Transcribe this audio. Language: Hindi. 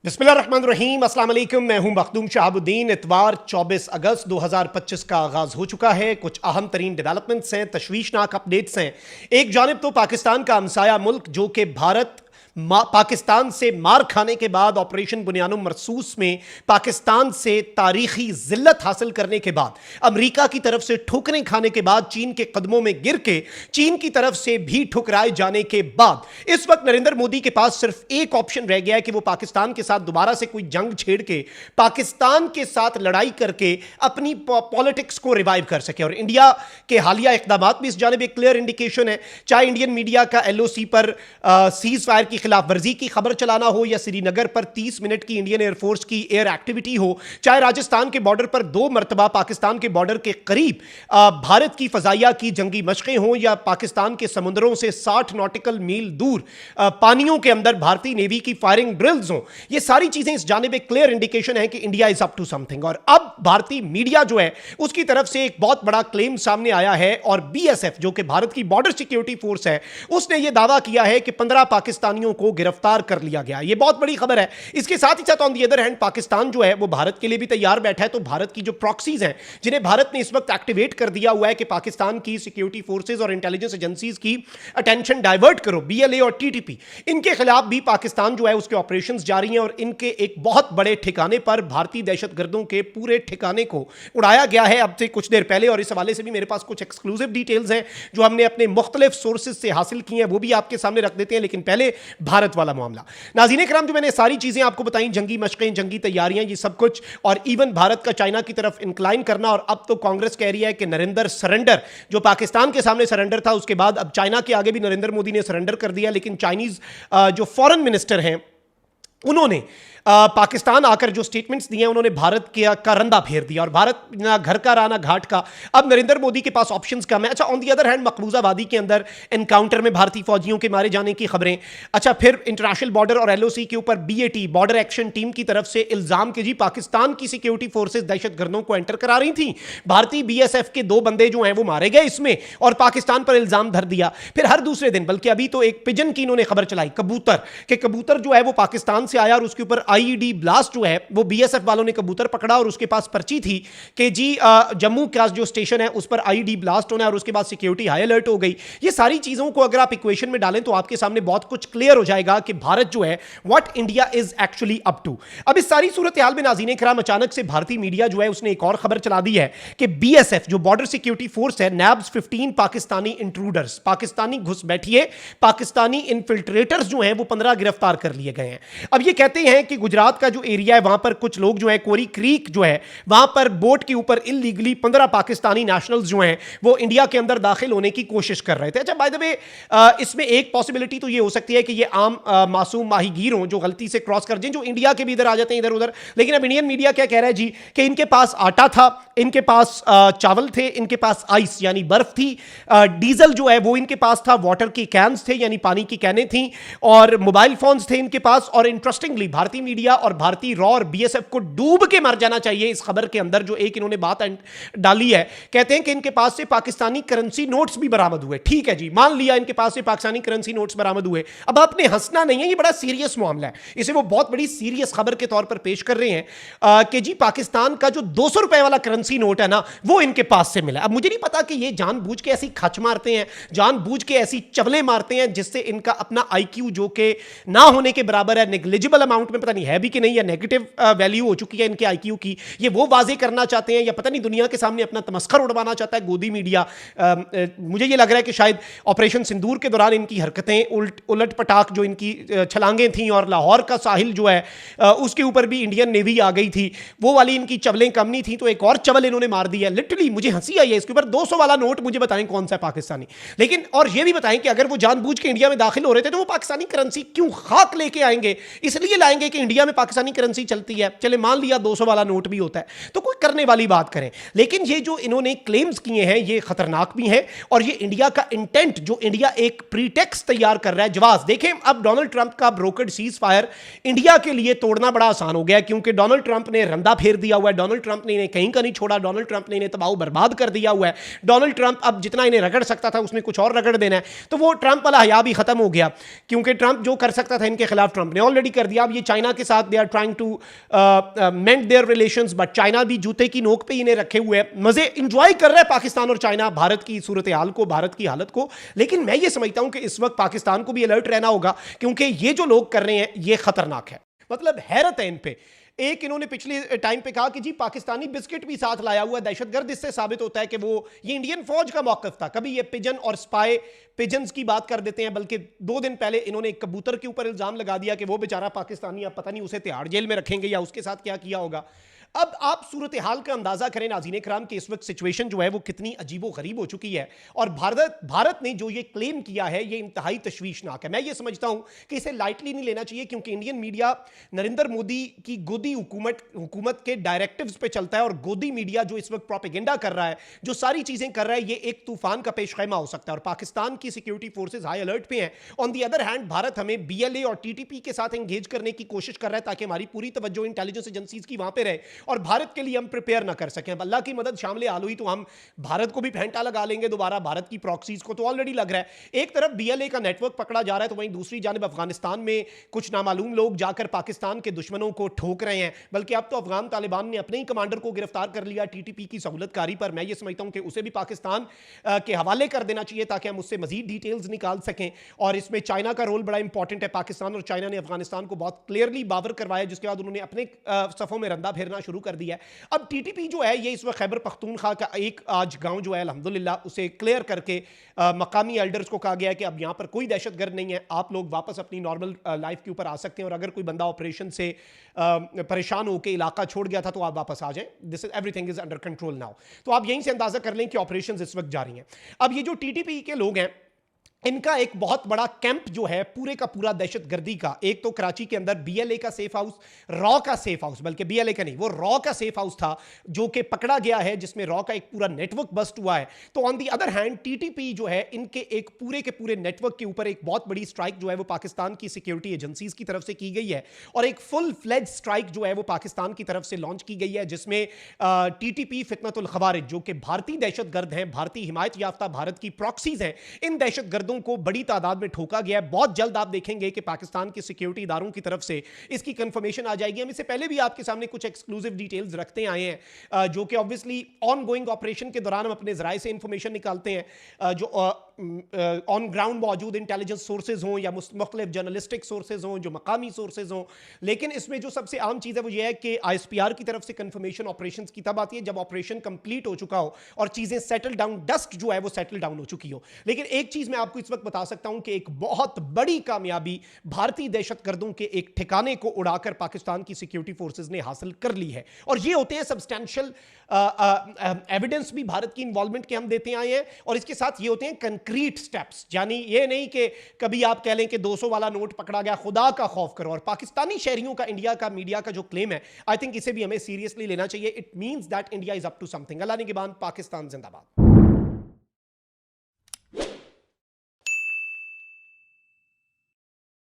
बिस्मिल्लाहिर्रहमानिर्रहीम, अस्सलाम वालेकुम। मैं हूं मखदूम शहाबुद्दीन। इतवार 24 अगस्त 2025 का आगाज हो चुका है। कुछ अहम तरीन डेवलपमेंट्स हैं, तशवीशनाक अपडेट्स हैं। एक जानिब तो पाकिस्तान का हमसाया मुल्क जो कि भारत पाकिस्तान से मार खाने के बाद ऑपरेशन बुनियानुम मरसूस में पाकिस्तान से तारीखी जिल्लत हासिल करने के बाद, अमेरिका की तरफ से ठुकरें खाने के बाद, चीन के कदमों में गिर के चीन की तरफ से भी ठुकराए जाने के बाद, इस वक्त नरेंद्र मोदी के पास सिर्फ एक ऑप्शन रह गया है कि वो पाकिस्तान के साथ दोबारा से कोई जंग छेड़ के पाकिस्तान के साथ लड़ाई करके अपनी पॉलिटिक्स को रिवाइव कर सके। और इंडिया के हालिया इकदाम भी इस जानिब एक क्लियर इंडिकेशन है। चाहे इंडियन मीडिया का LOC पर सीज फायर की खिलाफ वर्जी की खबर चलाना हो, या श्रीनगर पर 30 मिनट की इंडियन एयरफोर्स की एयर एक्टिविटी हो, चाहे राजस्थान के बॉर्डर पर 2 मरतबा पाकिस्तान के बॉर्डर के करीब भारत की फजाइया की जंगी मशकें हों, या पाकिस्तान के समुद्रों से 60 नॉटिकल मील दूर पानियों के अंदर भारतीय नेवी की फायरिंग ड्रिल्स हों, ये सारी चीजें इस जानिब एक क्लियर इंडिकेशन है कि India is up to something. और अब भारतीय मीडिया जो है उसकी तरफ से एक बहुत बड़ा क्लेम सामने आया है, और BSF जो कि भारत की बॉर्डर सिक्योरिटी फोर्स है, उसने यह दावा किया है कि 15 पाकिस्तानियों को गिरफ्तार कर लिया गया। यह बहुत बड़ी खबर है। इसके साथ ही साथ on the other hand Pakistan जो है वो भारत के लिए भी तैयार बैठा है। तो भारत की जो प्रॉक्सीज हैं, जिन्हें भारत ने इस वक्त एक्टिवेट कर दिया हुआ है कि पाकिस्तान की सिक्योरिटी फोर्सेज और इंटेलिजेंस एजेंसीज की अटेंशन डाइवर्ट करो, BLA और TTP, इनके खिलाफ भी पाकिस्तान जो है उसके ऑपरेशंस जारी हैं। और इनके एक बहुत बड़े ठिकाने पर भारतीय दहशतगर्दों के पूरे ठिकाने को उड़ाया गया है अब से कुछ देर पहले। और इस हवाले से भी मेरे पास कुछ एक्सक्लूसिव डिटेल्स हैं जो हमने अपने मुख्तलिफ सोर्सेज से हासिल की हैं, वो भी आपके सामने रख देते हैं। लेकिन पहले भारत वाला मामला। नाज़रीन इकराम, जो मैंने सारी चीजें आपको बताई, जंगी मशकें, जंगी तैयारियां, ये सब कुछ, और इवन भारत का चाइना की तरफ इंक्लाइन करना, और अब तो कांग्रेस कह रही है कि नरेंद्र सरेंडर, जो पाकिस्तान के सामने सरेंडर था, उसके बाद अब चाइना के आगे भी नरेंद्र मोदी ने सरेंडर कर दिया। लेकिन चाइनीज जो फॉरेन मिनिस्टर हैं उन्होंने पाकिस्तान आकर जो स्टेटमेंट्स दिए, उन्होंने भारत के का रंदा फेर दिया, और भारत ना घर का रहा ना घाट का। अब नरेंद्र मोदी के पास ऑप्शंस कम है। अच्छा, ऑन दी अदर हैंड मकबूजा वादी के अंदर एनकाउंटर में भारतीय फौजियों के मारे जाने की खबरें। अच्छा, फिर इंटरनेशनल बॉर्डर और LOC के ऊपर BAT बॉर्डर एक्शन टीम की तरफ से इल्जाम के जी पाकिस्तान की सिक्योरिटी फोर्सेज दहशतगर्दों को एंटर करा रही थी। भारतीय BSF के 2 बंदे जो हैं वो मारे गए इसमें, और पाकिस्तान पर इल्जाम धर दिया। फिर हर दूसरे दिन, बल्कि अभी तो एक पिजन की इन्होंने खबर चलाई, कबूतर के, कबूतर जो है वो पाकिस्तान से आया, और उसके ऊपर IED ब्लास्ट जो है वो BSF वालों ने कबूतर पकड़ा, और उसके पास पर्ची थी कि जी जम्मू का जो स्टेशन है उस पर IED ब्लास्ट होना है, और उसके बाद सिक्योरिटी हाई अलर्ट हो गई। ये सारी चीजों को अगर आप इक्वेशन में डालें तो आपके सामने बहुत कुछ क्लियर हो जाएगा कि भारत जो है what India is actually up to. अब इस सारी सूरत हाल में नाज़रीन इकराम, अचानक से भारतीय मीडिया जो है उसने एक और खबर चला दी है कि BSF जो बॉर्डर सिक्योरिटी फोर्स है, NABS 15 पाकिस्तानी इंट्रूडर्स, पाकिस्तानी घुसपैठिए, पाकिस्तानी इन्फिल्ट्रेटर्स जो हैं वो 15 गिरफ्तार कर लिए गए हैं। अब ये कहते हैं कि गुजरात का जो एरिया है वहां पर कुछ लोग जो है, कोरी क्रीक जो है, वहां पर बोट के ऊपर इलीगली 15 पाकिस्तानी नेशनल्स जो हैं वो इंडिया के अंदर दाखिल होने की कोशिश कर रहे थे। अच्छा, बाय द वे इसमें एक पॉसिबिलिटी तो ये हो सकती है कि ये आम मासूम माहीगीर हों जो गलती से क्रॉस कर जाएं, जो इंडिया के भी इधर आ जाते हैं इधर उधर। लेकिन अब इंडियन मीडिया क्या कह रहा है जी कि इनके पास आटा था, इनके पास चावल थे, इनके पास आइस यानी बर्फ थी, डीजल जो है वो इनके पास था, वाटर की कैन्स थे यानी पानी की कैनें थी, और मोबाइल फोन्स थे इनके पास। और इंटरेस्टिंगली भारतीय मीडिया और भारतीय रॉ और BSF को डूब के मर जाना चाहिए इस खबर के अंदर, जो एक इन्होंने बात डाली है। कहते हैं कि इनके पास से पाकिस्तानी करेंसी नोट्स भी बरामद हुए। ठीक है जी, मान लिया इनके पास से पाकिस्तानी करेंसी नोट्स बरामद हुए। अब आपने हंसना नहीं है, ये बड़ा सीरियस मामला है, इसे वो बहुत बड़ी सीरियस खबर के तौर पर पेश कर रहे हैं कि जी पाकिस्तान का जो 200 रुपए वाला करेंसी नोट है ना, वो इनके पास से मिला। अब मुझे नहीं पता कि ये जानबूझ के ऐसी खच मारते हैं, जानबूझ के ऐसी चवले मारते हैं जिससे इनका अपना IQ जो कि ना होने के बराबर है, नेग्लिजिबल अमाउंट में, पता नहीं है भी कि नहीं, या नेगेटिव वैल्यू हो चुकी है इनके IQ की, ये वो वाजे करना चाहते हैं, या पता नहीं दुनिया के सामने अपना तमस्खर उड़वाना चाहता है गोदी मीडिया। मुझे ये लग रहा है कि शायद ऑपरेशन सिंदूर के दौरान इनकी हरकतें उलट पटाख जो इनकी छलांगें थी, और लाहौर का साहिल जो है उसके ऊपर भी इंडियन नेवी आ गई थी, वो वाली इनकी चवलें कम नहीं थी, तो एक और चवल इन्होंने मार दी है। लिटरली मुझे हंसी आई है इसके ऊपर। 200 वाला नोट मुझे बताएं कौन सा है पाकिस्तानी। लेकिन और ये भी बताएं कि अगर वो जानबूझ के इंडिया में दाखिल हो रहे थे तो वो पाकिस्तानी करेंसी क्यों खाक लेके आएंगे? इसलिए लाएंगे कि इंडिया में पाकिस्तानी करेंसी चलती है। चले मान लिया 200 वाला नोट भी होता है तो कोई करने वाली बात करें, लेकिन ये जो इन्होंने क्लेम्स किए हैं ये खतरनाक भी हैं, और ये इंडिया का इंटेंट, जो इंडिया एक प्रीटेक्स्ट तैयार कर रहा है, जवाब देखें। अब डोनाल्ड ट्रंप का ब्रोकर्ड सीज फायर इंडिया के लिए तोड़ना बड़ा आसान हो गया, क्योंकि डोनाल्ड ट्रंप ने रंदा फेर दिया हुआ है, डोनाल्ड ट्रंप ने इन्हें कहीं का नहीं छोड़ा, डोनाल्ड ट्रंप ने इन्हें तबाह बर्बाद कर दिया हुआ है। डोनाल्ड ट्रंप अब जितना इन्हें रगड़ सकता था उसमें कुछ और रगड़ देना है, तो वो ट्रंप वाला हया भी खत्म हो गया, क्योंकि ट्रंप जो कर सकता था इनके खिलाफ ट्रंप ने ऑलरेडी कर दिया। अब ये चाइना के साथ they are trying to mend their relations, but China भी जूते की नोक पे इन्हें रखे हुए है। मजे इंजॉय कर रहा है पाकिस्तान और चाइना भारत की सूरत हाल को, भारत की हालत को। लेकिन मैं ये समझता हूं कि इस वक्त पाकिस्तान को भी अलर्ट रहना होगा, क्योंकि ये जो लोग कर रहे हैं ये खतरनाक है। मतलब हैरत है इन पे। एक इन्होंने पिछले टाइम पे कहा कि जी पाकिस्तानी बिस्किट भी साथ लाया हुआ दहशतगर्द। इससे साबित होता है कि वो ये इंडियन फौज का मौकफ था। कभी ये पिजन और स्पाई पिजन्स की बात कर देते हैं, बल्कि 2 दिन पहले इन्होंने एक कबूतर के ऊपर इल्जाम लगा दिया कि वो बेचारा पाकिस्तानी, अब पता नहीं उसे तिहाड़ जेल में रखेंगे या उसके साथ क्या किया होगा। अब आप सूरत हाल का अंदाजा करें नाज़रीन कराम कि इस वक्त सिचुएशन जो है वो कितनी अजीबो गरीब हो चुकी है। और भारत ने जो ये क्लेम किया है ये इंतहाई तशवीशनाक है। मैं ये समझता हूं कि इसे लाइटली नहीं लेना चाहिए, क्योंकि इंडियन मीडिया नरेंद्र मोदी की गोदी हुकूमत के डायरेक्टिव्स पे चलता है। और गोदी मीडिया जो इस वक्त प्रोपेगेंडा कर रहा है, जो सारी चीजें कर रहा है, ये एक तूफान का पेश खैमा हो सकता है। और पाकिस्तान की सिक्योरिटी फोर्सेज हाई अलर्ट पे हैं। On the other hand Bharat हमें BLA और TTP के साथ एंगेज करने की कोशिश कर रहा है, ताकि हमारी पूरी तवज्जो इंटेलिजेंस एजेंसीज की वहां पे रहे और भारत के लिए हम प्रिपेयर ना कर सकें। अल्लाह की मदद शामिल हाल हुई तो हम भारत को भी फेंटा लगा लेंगे दोबारा, भारत की प्रॉक्सीज को तो ऑलरेडी लग रहा है। एक तरफ BLA का नेटवर्क पकड़ा जा रहा है, तो वहीं दूसरी जानब अफगानिस्तान में कुछ नामालूम लोग जाकर पाकिस्तान के दुश्मनों को ठोक रहे हैं। बल्कि अब तो अफगान तालिबान ने अपने ही कमांडर को गिरफ्तार कर लिया TTP की सहूलतकारी पर। मैं ये समझता हूं कि उसे भी पाकिस्तान के हवाले कर देना चाहिए, ताकि हम उससे मजीद डिटेल्स निकाल सकें। और इसमें चाइना का रोल बड़ा इंपॉर्टेंट है। पाकिस्तान और चाइना ने अफगानिस्तान को बहुत क्लियरली बावर करवाया, जिसके बाद उन्होंने अपने सफों में रंदा फेरना शुरू कर दिया है। अब TTP जो है ये इस वक्त खैबर पख्तूनख्वा का एक आज गांव जो है अल्हम्दुलिल्लाह उसे क्लियर करके मकामी एल्डर्स को कहा गया है कि अब यहां पर कोई दहशतगर्द नहीं है, आप लोग वापस अपनी नॉर्मल लाइफ के ऊपर आ सकते हैं। और अगर कोई बंदा ऑपरेशन से परेशान होकर इलाका छोड़ गया था तो आप वापस आ जाएं। This is everything is under control now. तो आप यहीं से अंदाजा कर लें कि ऑपरेशन इस वक्त जारी हैं। अब ये जो TTP के लोग हैं, इनका एक बहुत बड़ा कैंप जो है पूरे का पूरा दहशतगर्दी का, एक तो कराची के अंदर BLA का सेफ हाउस, रॉ का सेफ हाउस, बल्कि BLA का नहीं, वो रॉ का सेफ हाउस था जो कि पकड़ा गया है, जिसमें रॉ का एक पूरा नेटवर्क बस्ट हुआ है। तो on the other hand TTP जो है, इनके एक पूरे के पूरे नेटवर्क के ऊपर एक बहुत बड़ी स्ट्राइक जो है वो पाकिस्तान की सिक्योरिटी एजेंसीज की तरफ से की गई है। और एक फुल फ्लेज स्ट्राइक जो है वो पाकिस्तान की तरफ से लॉन्च की गई है, जिसमें TTP फितनतुल खवारिज जो कि भारतीय दहशतगर्द हैं, भारतीय हिमायत याफ्ता भारत की प्रॉक्सीज हैं, इन दहशतगर्दों को बड़ी तादाद में ठोका गया है। बहुत जल्द आप देखेंगे कि पाकिस्तान के सिक्योरिटी इदारों की तरफ से इसकी कंफर्मेशन आ जाएगी। हम इससे पहले भी आपके सामने कुछ एक्सक्लूसिव डिटेल्स रखते आए हैं, जो कि ऑब्वियसली ऑन गोइंग ऑपरेशन के दौरान हम अपने जराए से इंफॉर्मेशन निकालते हैं, जो ऑन ग्राउंड मौजूद इंटेलिजेंस सोर्सेज हों या मुख्तलिफ जर्नलिस्टिक सोर्सेज हों, जो मकामी सोर्सेज हों। लेकिन इसमें जो सबसे आम चीज़ है वो ये है कि ISPR की तरफ से कंफर्मेशन ऑपरेशन की तब आती है जब ऑपरेशन कंप्लीट हो चुका हो और चीज़ें सेटल डाउन, डस्ट जो है वो सेटल डाउन हो चुकी हो। लेकिन एक चीज़ मैं आपको इस वक्त बता सकता हूं कि एक बहुत बड़ी कामयाबी भारतीय दहशतगर्दों के एक ठिकाने को उड़ाकर पाकिस्तान की सिक्योरिटी फोर्सेज ने हासिल कर ली है। और ये होते हैं सब्सटैंशियल एविडेंस भी भारत की इन्वॉल्वमेंट के हम देते आए हैं। और इसके साथ ये होते हैं कंक्रीट स्टेप्स, यानी ये नहीं कि कभी आप कह लें कि 200 वाला नोट पकड़ा गया, खुदा का खौफ करो। और पाकिस्तानी शहरियों का इंडिया का मीडिया का जो क्लेम है, आई थिंक इसे भी हमें सीरियसली लेना चाहिए। It means that India is up to something. अल्लाह निगहबान, पाकिस्तान जिंदाबाद।